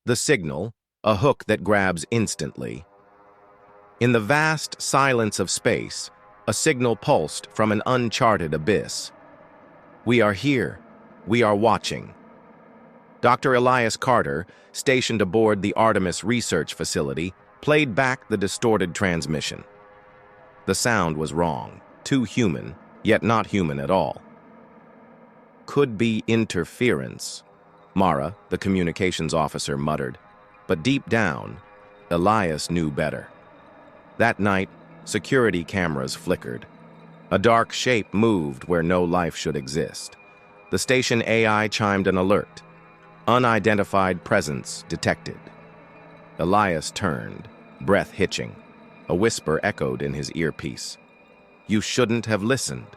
The signal, a hook that grabs instantly. In the vast silence of space, a signal pulsed from an uncharted abyss. We are here. We are watching. Dr. Elias Carter, stationed aboard the Artemis Research Facility, played back the distorted transmission. The sound was wrong, too human, yet not human at all. Could be interference, Mara, the communications officer, muttered. But deep down, Elias knew better. That night, security cameras flickered. A dark shape moved where no life should exist. The station AI chimed an alert. Unidentified presence detected. Elias turned, breath hitching. A whisper echoed in his earpiece. You shouldn't have listened.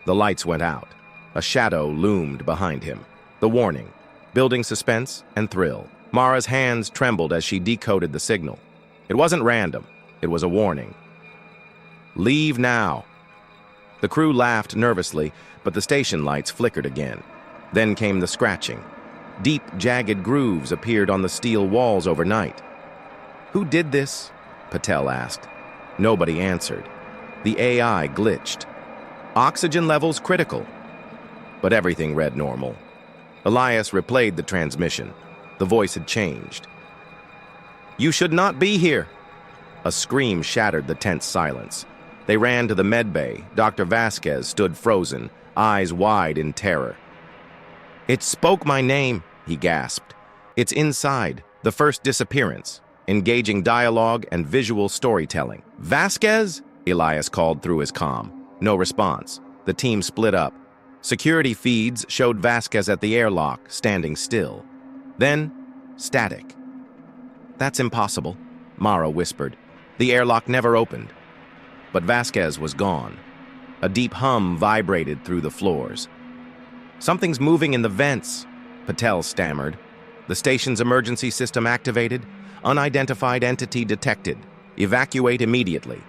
The lights went out. A shadow loomed behind him. The warning, building suspense and thrill. Mara's hands trembled as she decoded the signal. It wasn't random. It was a warning. Leave now. The crew laughed nervously, but the station lights flickered again. Then came the scratching. Deep, jagged grooves appeared on the steel walls overnight. Who did this? Patel asked. Nobody answered. The AI glitched. Oxygen levels critical. But everything read normal. Elias replayed the transmission. The voice had changed. You should not be here. A scream shattered the tense silence. They ran to the medbay. Dr. Vasquez stood frozen, eyes wide in terror. It spoke my name, he gasped. It's inside, the first disappearance, engaging dialogue and visual storytelling. Vasquez? Elias called through his comm. No response. The team split up. Security feeds showed Vasquez at the airlock, standing still. Then, static. That's impossible, Mara whispered. The airlock never opened. But Vasquez was gone. A deep hum vibrated through the floors. Something's moving in the vents, Patel stammered. The station's emergency system activated. Unidentified entity detected. Evacuate immediately.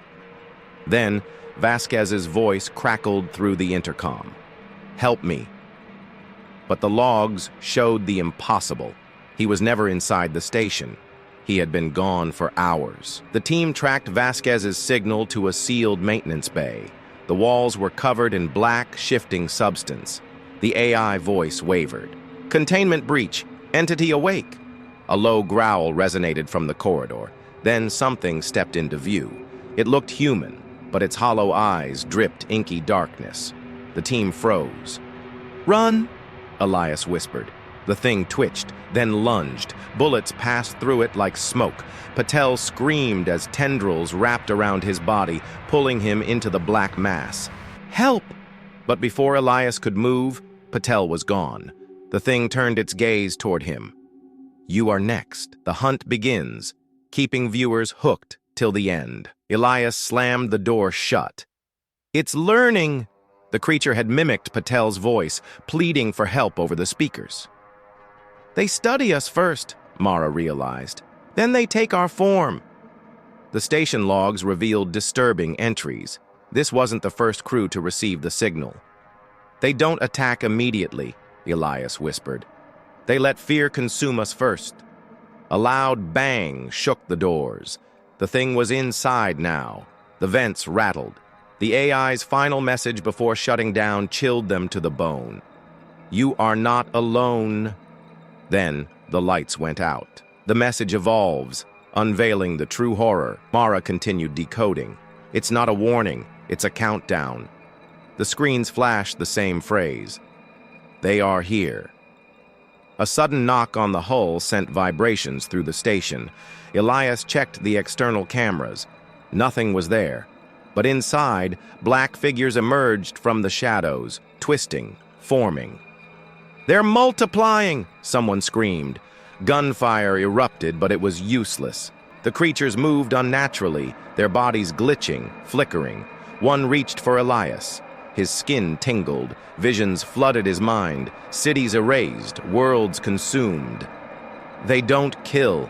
Then, Vasquez's voice crackled through the intercom. Help me. But the logs showed the impossible. He was never inside the station. He had been gone for hours. The team tracked Vasquez's signal to a sealed maintenance bay. The walls were covered in black, shifting substance. The AI voice wavered. Containment breach. Entity awake. A low growl resonated from the corridor. Then something stepped into view. It looked human, but its hollow eyes dripped inky darkness. The team froze. Run, Elias whispered. The thing twitched, then lunged. Bullets passed through it like smoke. Patel screamed as tendrils wrapped around his body, pulling him into the black mass. Help! But before Elias could move, Patel was gone. The thing turned its gaze toward him. You are next. The hunt begins, keeping viewers hooked till the end. Elias slammed the door shut. It's learning! The creature had mimicked Patel's voice, pleading for help over the speakers. They study us first, Mara realized. Then they take our form. The station logs revealed disturbing entries. This wasn't the first crew to receive the signal. They don't attack immediately, Elias whispered. They let fear consume us first. A loud bang shook the doors. The thing was inside now. The vents rattled. The AI's final message before shutting down chilled them to the bone. You are not alone. Then the lights went out. The message evolves, unveiling the true horror. Mara continued decoding. It's not a warning, it's a countdown. The screens flashed the same phrase. They are here. A sudden knock on the hull sent vibrations through the station. Elias checked the external cameras. Nothing was there. But inside, black figures emerged from the shadows, twisting, forming. They're multiplying, someone screamed. Gunfire erupted, but it was useless. The creatures moved unnaturally, their bodies glitching, flickering. One reached for Elias. His skin tingled, visions flooded his mind, cities erased, worlds consumed. They don't kill.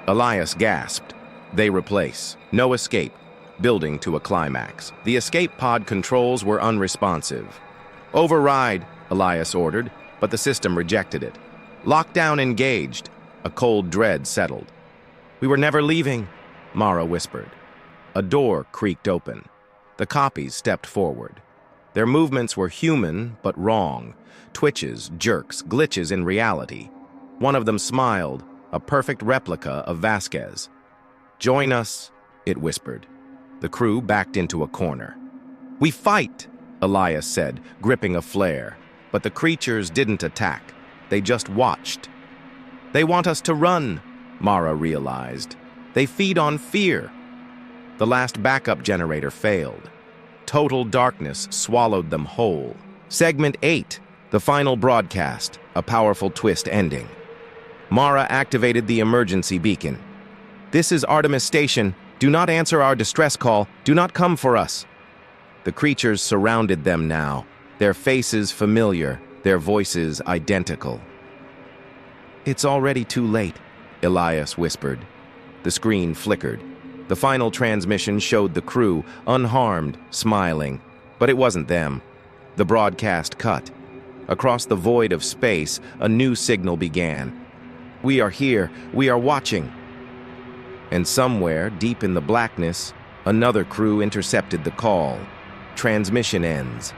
Elias gasped. They replace. No escape. Building to a climax. The escape pod controls were unresponsive. Override, Elias ordered, but the system rejected it. Lockdown engaged. A cold dread settled. "We were never leaving," Mara whispered. A door creaked open. The copies stepped forward. Their movements were human, but wrong. Twitches, jerks, glitches in reality. One of them smiled, a perfect replica of Vasquez. "Join us," it whispered. The crew backed into a corner. "We fight," Elias said, gripping a flare. But the creatures didn't attack. They just watched. "They want us to run," Mara realized. "They feed on fear." The last backup generator failed. Total darkness swallowed them whole. Segment 8, the final broadcast, a powerful twist ending. Mara activated the emergency beacon. "This is Artemis Station. Do not answer our distress call. Do not come for us." The creatures surrounded them now, their faces familiar, their voices identical. "It's already too late," Elias whispered. The screen flickered. The final transmission showed the crew, unharmed, smiling. But it wasn't them. The broadcast cut. Across the void of space, a new signal began. "We are here. We are watching." And somewhere, deep in the blackness, another crew intercepted the call. Transmission ends.